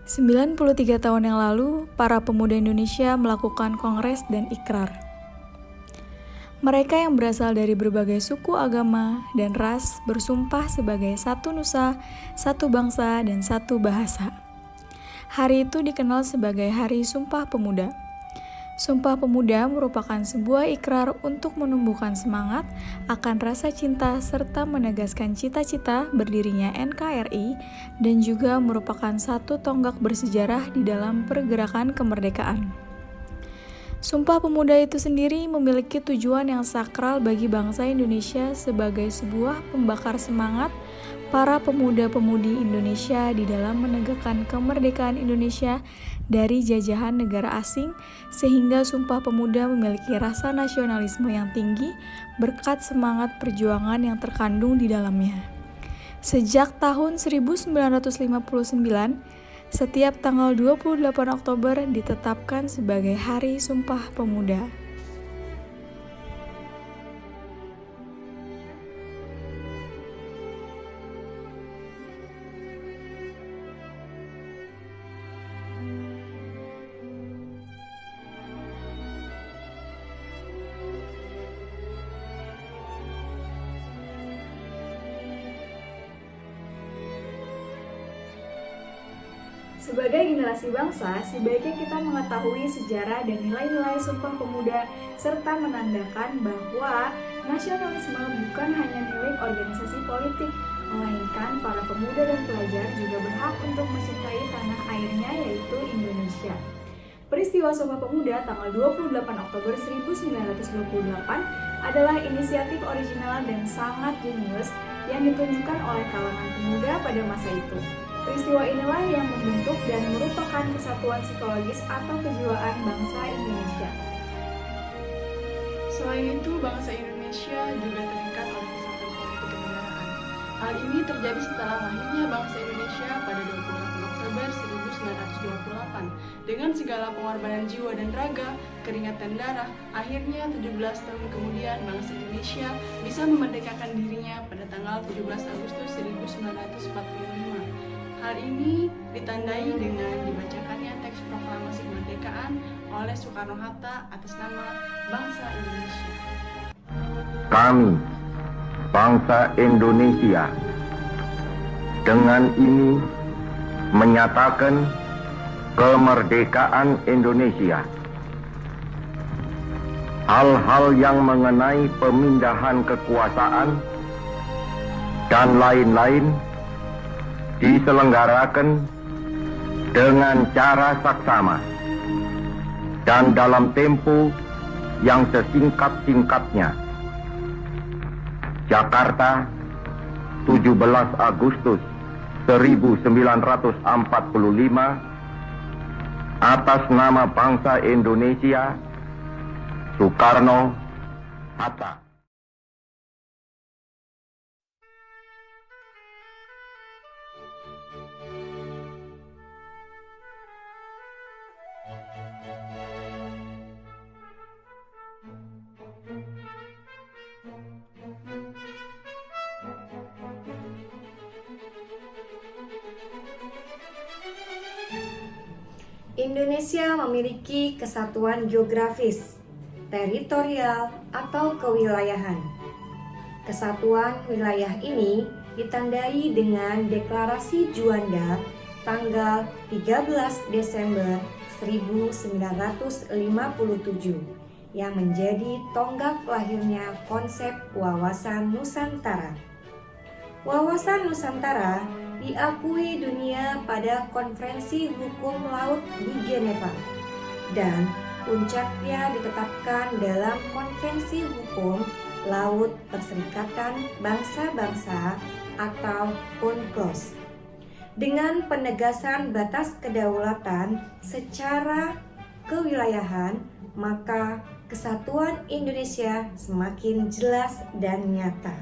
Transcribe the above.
93 tahun yang lalu, para pemuda Indonesia melakukan kongres dan ikrar. Mereka yang berasal dari berbagai suku, agama, dan ras bersumpah sebagai satu nusa, satu bangsa, dan satu bahasa. Hari itu dikenal sebagai Hari Sumpah Pemuda. Sumpah Pemuda merupakan sebuah ikrar untuk menumbuhkan semangat akan rasa cinta serta menegaskan cita-cita berdirinya NKRI dan juga merupakan satu tonggak bersejarah di dalam pergerakan kemerdekaan. Sumpah Pemuda itu sendiri memiliki tujuan yang sakral bagi bangsa Indonesia sebagai sebuah pembakar semangat para pemuda-pemudi Indonesia di dalam menegakkan kemerdekaan Indonesia dari jajahan negara asing, sehingga Sumpah Pemuda memiliki rasa nasionalisme yang tinggi berkat semangat perjuangan yang terkandung di dalamnya. Sejak tahun 1959, setiap tanggal 28 Oktober ditetapkan sebagai Hari Sumpah Pemuda. Sebagai generasi bangsa, sebaiknya kita mengetahui sejarah dan nilai-nilai Sumpah Pemuda serta menandakan bahwa nasionalisme bukan hanya milik organisasi politik, melainkan para pemuda dan pelajar juga berhak untuk mencintai tanah airnya, yaitu Indonesia. Peristiwa Sumpah Pemuda tanggal 28 Oktober 1928 adalah inisiatif original dan sangat jenius yang ditunjukkan oleh kalangan pemuda pada masa itu. Peristiwa inilah yang membentuk dan merupakan kesatuan psikologis atau kejiwaan bangsa Indonesia. Selain itu, bangsa Indonesia juga terikat oleh kesatuan politik kenegaraan. Hal ini terjadi setelah lahirnya bangsa Indonesia pada 28 Oktober 1928. Dengan segala pengorbanan jiwa dan raga, keringat dan darah, akhirnya 17 tahun kemudian bangsa Indonesia bisa memerdekakan dirinya pada tanggal 17 Agustus 1945. Hal ini ditandai dengan dibacakannya teks proklamasi kemerdekaan oleh Soekarno-Hatta atas nama bangsa Indonesia. Kami, bangsa Indonesia, dengan ini menyatakan kemerdekaan Indonesia. Hal-hal yang mengenai pemindahan kekuasaan dan lain-lain diselenggarakan dengan cara saksama dan dalam tempo yang sesingkat-singkatnya. Jakarta, 17 Agustus 1945, atas nama bangsa Indonesia, Soekarno-Hatta. Indonesia memiliki kesatuan geografis, teritorial, atau kewilayahan. Kesatuan wilayah ini ditandai dengan Deklarasi Juanda tanggal 13 Desember 1957 yang menjadi tonggak lahirnya konsep wawasan Nusantara. Wawasan Nusantara diakui dunia pada Konferensi Hukum Laut di Geneva dan puncaknya ditetapkan dalam Konvensi Hukum Laut Perserikatan Bangsa-Bangsa atau UNCLOS. Dengan penegasan batas kedaulatan secara kewilayahan, maka kesatuan Indonesia semakin jelas dan nyata.